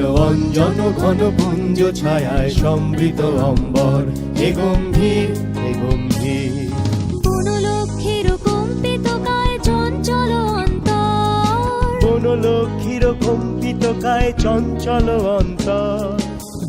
নীলঅঞ্জন ঘন পুঞ্জ ছায়ায় সমৃত অম্বর, হে গম্ভীর হে গম্ভীর। বনলক্ষ্মীর কম্পিত কায় চঞ্চল অন্তর, বনলক্ষ্মীর কম্পিত কায় চঞ্চল অন্তর,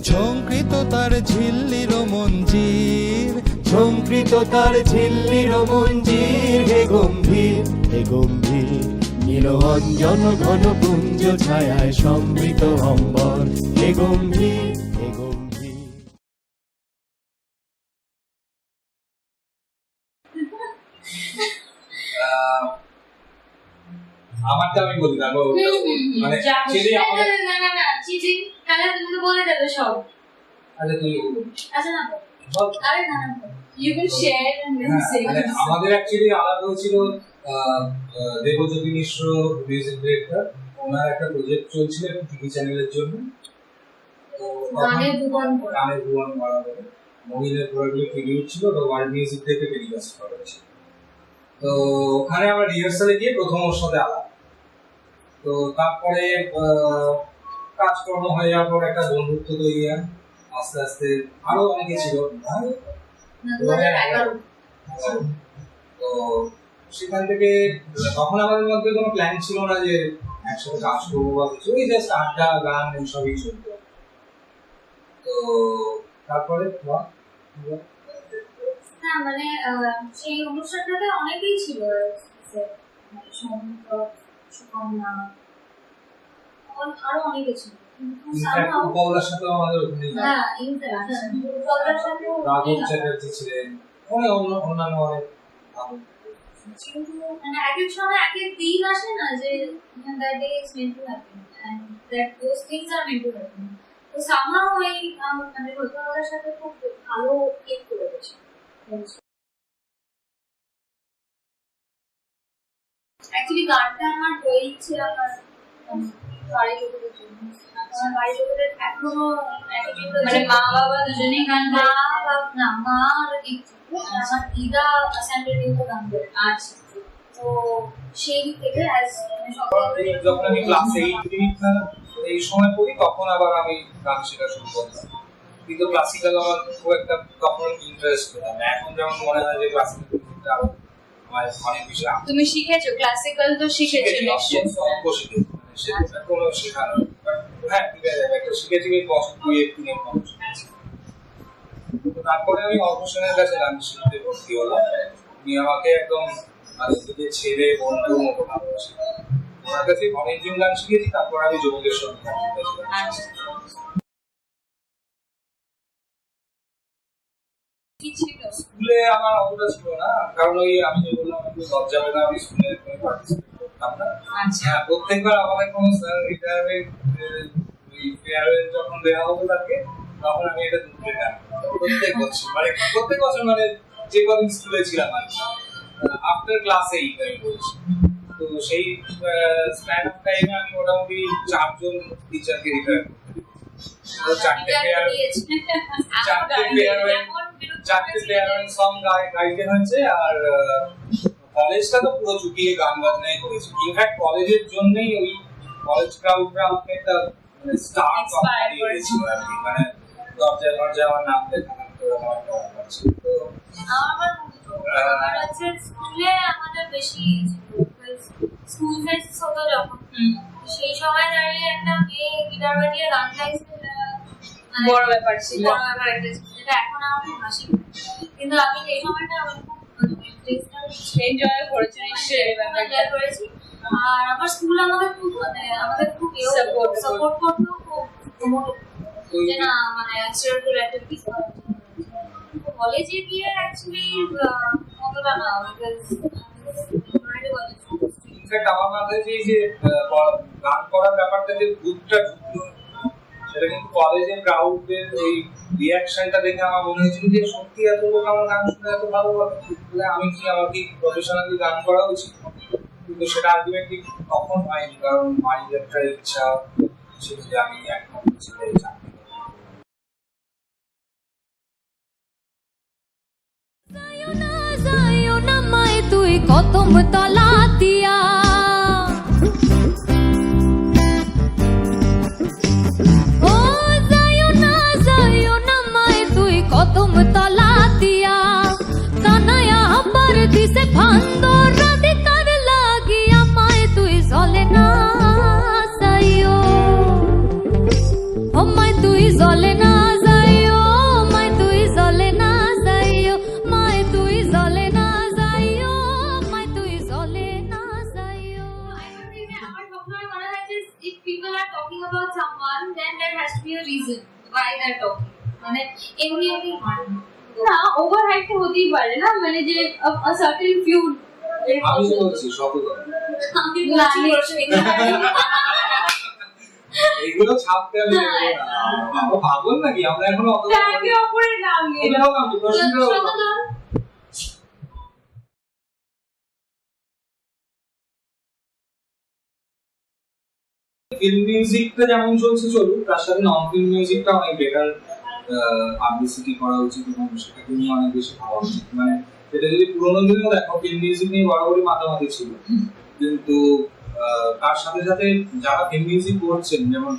ঝঙ্কৃত তার ঝিল্লির মঞ্জির, ঝঙ্কৃত তার ঝিল্লির মঞ্জির, হে গম্ভীর হে গম্ভীর। নীলঅঞ্জন ঘন পুঞ্জ ছায়ায় সমৃত অম্বর, হে গম্ভীর হে গম্ভীর। আমারটা আমি বলি না, মানে ছেলে আমাদের না চিজি তাহলে তুমি তো বলে দেবে সব। আচ্ছা তুমি বলো। আচ্ছা না আরে না you can share and then say. আমাদের অ্যাকচুয়ালি আলাদা হয়েছিল দেবজ্যোতি মিশ্র মিউজিক ডিরেক্টর, ওনার একটা প্রজেক্ট চলছিল টিভি চ্যানেলের জন্য, তো গানের ভুবন করা হবে, মহিলার প্রোডাক্টগুলো ট্রিবিউট ছিল, তো ওয়ার্ল্ড মিউজিক থেকে টেলিকাস্ট করা হয়েছিল। তো ওখানে আমরা রিহার্সালে গিয়ে প্রথম ওর সাথে আলাপ, তো তারপরে কাজকর্ম হয়ে যাওয়ার পর একটা বন্ধুত্ব তৈরি হয়, আস্তে আস্তে আরো অনেকে ছিল। তো সেখান থেকে তখন আমাদের মধ্যে কোনো প্ল্যান ছিল না যে একসাথে কাজ করবো বা কিছু, ওই জাস্ট আড্ডা গান এইসবই চলতো। তো তারপরে না মানে সেই অনুষ্ঠানটাতে অনেকেই ছিল, সুকন্যা আরো অনেকে ছিল, কিন্তু উপলার সাথে আমাদের ওখানে উপলার সাথে রাঘব চ্যাটার্জি ছিলেন, অনেক অন্যান্য অনেক কিন্তু মানে এক এক সময় এক এক দিন আসে না যে that day is meant to happen and that those things are meant to happen. তো somehow ওই মানে উপলার সাথে খুব ভালো ক্লিক করে গেছে। অ্যাকচুয়ালি গানটা আমার হয়ে ইচ্ছে আমার বাড়ির লোকেদের জন্য, আমার বাড়ির লোকেদের এখনো মানে মা বাবা দুজনেই গান, মা আর আমার দিদা অ্যাসেম্বলি দিতে গান করে। আচ্ছা, তো সেই দিক থেকে যখন আমি ক্লাস 8 এই সময় পড়ি তখন আবার আমি গান শেখা শুরু করলাম, কিন্তু ক্লাসিক্যাল আমার খুব একটা তখন ইন্টারেস্ট পেলাম না। এখন যেমন মনে হয় যে ক্লাসিক্যাল আরো আমার অনেক বেশি। তুমি শিখেছো ক্লাসিক্যাল? তো শিখেছো নিশ্চয়ই। শিখেছি, সেটা কোনো শেখানো, হ্যাঁ ঠিক আছে, একটা শিখেছি বেশ বছর 2-3 মতো শিখেছি। তারপরে আমি অর্পসনের কাছে গান শিখতে ভর্তি হলাম, উনি আমাকে একদম নিজের ছেলে বন্ধুর মতো ভালোবাসি। ওনার কাছে অনেকদিন গান শিখেছি, তারপর আমি যুবকের সঙ্গে গান শিখেছি। স্কুলে আমার অতটা ছিল না, কারণ ওই আমি যে বললাম একটু লজ্জা পেতাম, আমি স্কুলে পার্টিসিপেট করতাম না। আচ্ছা, প্রত্যেকবার আমাদের কোনো রিটায়ারমেন্ট ফেয়ারওয়েল যখন দেওয়া হতো তাকে, তখন আমি এটা দুপুরে গান প্রত্যেক বছর মানে যে কদিন স্কুলে ছিলাম আর আফটার ক্লাস 8 আমি বলছি। তো সেই স্প্যান অফ টাইমে আমি মোটামুটি 4 জন টিচারকে রিটায়ার করতে চারটে ফেয়ারওয়েল সং গাইতে হয়েছে। আর কলেজটা তো পুরো চুটিয়ে গান বাজনাই করেছে। ইনফ্যাক্ট কলেজের জন্যই ওই কলেজ ক্রাউডরা আমাকে একটা স্টার দিয়েছিল আর কি, মানে দরজায় দরজায় আমার নাম লেখা থাকতো, এরকম একটা ব্যাপার ছিল। তো স্কুলে আমাদের বেশি স্কুল ফেস্ট হতো যখন, সেই সময় দাঁড়িয়ে একটা মেয়ে গিটার বাজিয়ে গান গাইছে, বড় ব্যাপার ছিল, বড় ব্যাপার একটা ছিল, যেটা এখন আমার খুব হাসি। কিন্তু আমি এই সময়টা আমি খুব এনজয় করেছি, এনজয় করেছি। আর আমার স্কুল আমাকে খুব আমাদের খুব সাপোর্ট করতো, খুব যে না মানে এক্সট্রাকুলার অ্যাক্টিভিটিস করার জন্য। কলেজে গিয়ে অ্যাকচুয়ালি অতটা না, বিকজ ইনফ্যাক্ট আমার মাথায় যে গান করার ব্যাপারটা যে গ্রুপটা ঢুকলো, সেটা কিন্তু কলেজের ক্রাউডের এই রিয়াকশনটা দেখে আমার মনে হয়েছিল যে সত্যি এত লোক আমার গান শুনে এত ভালো হবে, আমি কি আমার কি প্রফেশনালি গান করা উচিত। কিন্তু সেটা আলটিমেটলি তখন হয়নি, কারণ বাড়ির একটা ইচ্ছা ছিল যে আমি একমাত্র ছেলে চাকরি করব। তুই কতম তলা দিয়া someone, then there has to be a reason why they're talking. মানে এমনি এমনি হয় না। না ওভার হাইট তো হতেই পারে না, মানে যে a certain few আমি তো বলছি সততা আমি বলছি রশ্মিকা। এগুলো ছাপতে আমি দেবো না। আমরা পাগল নাকি? আমরা এখনো অত একে অপরের নাম নিয়ে বললাম না, প্রশ্নটা হলো- সততা ফিল্ম মিউজিকটা যেমন চলছে চলুক, তার সাথে নন ফিল্ম মিউজিকটা অনেক বেটার পাবলিসিটি করা উচিত এবং সেটাকে নিয়ে অনেক বেশি ভাবা উচিত। মানে এটা যদি পুরোনো দিনেও দেখো, ফিল্ম মিউজিক নিয়ে বরাবরই মাতামাতি ছিল, কিন্তু তার সাথে সাথে যারা ফিল্ম মিউজিক করছেন, যেমন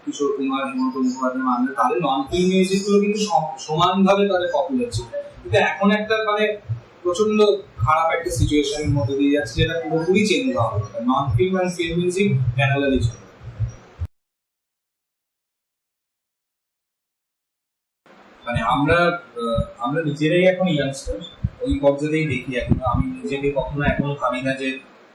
কিশোর কুমার, হেমন্ত মুখোপাধ্যায়, মান্না, তাদের নন ফিল্ম মিউজিক গুলো কিন্তু সমানভাবে তাদের পপুলার ছিল। কিন্তু এখন একটা মানে প্রচন্ড খারাপ একটা সিচুয়েশনের মধ্যে দিয়ে যাচ্ছে, যেটা পুরোপুরি চেঞ্জ হওয়া হবে। Non film and film music parallelly চলে। মানে আমরা নিজেরাই এখন ইয়াংস্টার, ওই পর্যায়েই দেখি এখন। আমি নিজেকে কখনো এখনো ভাবি না যে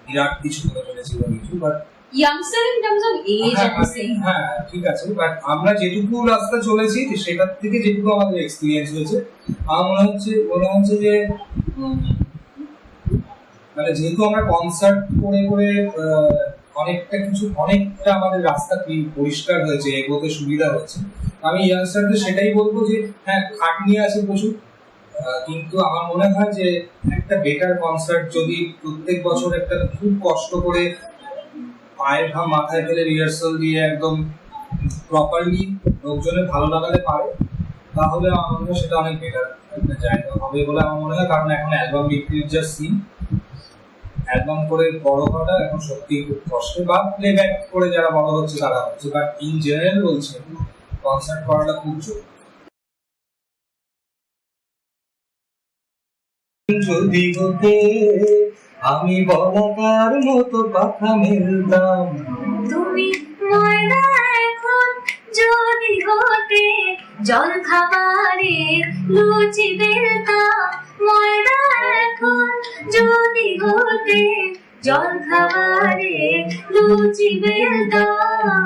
বিরাট কিছু করে ফেলেছি বা কিছু, but youngster in terms of age I'm saying. হ্যাঁ ঠিক আছে, বাট আমরা যেটুকু রাস্তা চলেছি সেটার থেকে যেটুকু আমাদের এক্সপিরিয়েন্স হয়েছে, আমার মনে হচ্ছে যে মানে যেহেতু আমরা কনসার্ট করে করে অনেকটা আমাদের রাস্তা পরিষ্কার হয়েছে, এগোতে সুবিধা হয়েছে। আমি ইয়াংস্টারদের সেটাই বলবো যে হ্যাঁ, খাটনি আছে প্রচুর, কিন্তু আমার মনে হয় যে একটা বেটার কনসার্ট যদি প্রত্যেক বছর একটা খুব কষ্ট করে পায়ের ঘাম মাথায় ফেলে রিহার্সাল দিয়ে একদম প্রপারলি লোকজনের ভালো লাগাতে পারে, তাহলে আমার মনে হয় সেটা অনেক বেটার একটা জায়গা হবে বলে আমার মনে হয়। কারণ এখন অ্যালবাম বিক্রির যা সিন, অ্যালবাম করে বড় হওয়াটা এখন সত্যি খুব কষ্ট, বা প্লেব্যাক করে যারা বড় হচ্ছে তারা হচ্ছে, বাট ইন জেনারেল বলছে কনসার্ট করাটা খুব জরুরি। যদি হতে আমি বলাকার মতো কথা মেলতাম, তুমি ময়না এখন যদি হতে জল খাবারে লুচি বেলতাম, ময়না এখন যদি হতে জল খাবারে লুচি বেলতাম।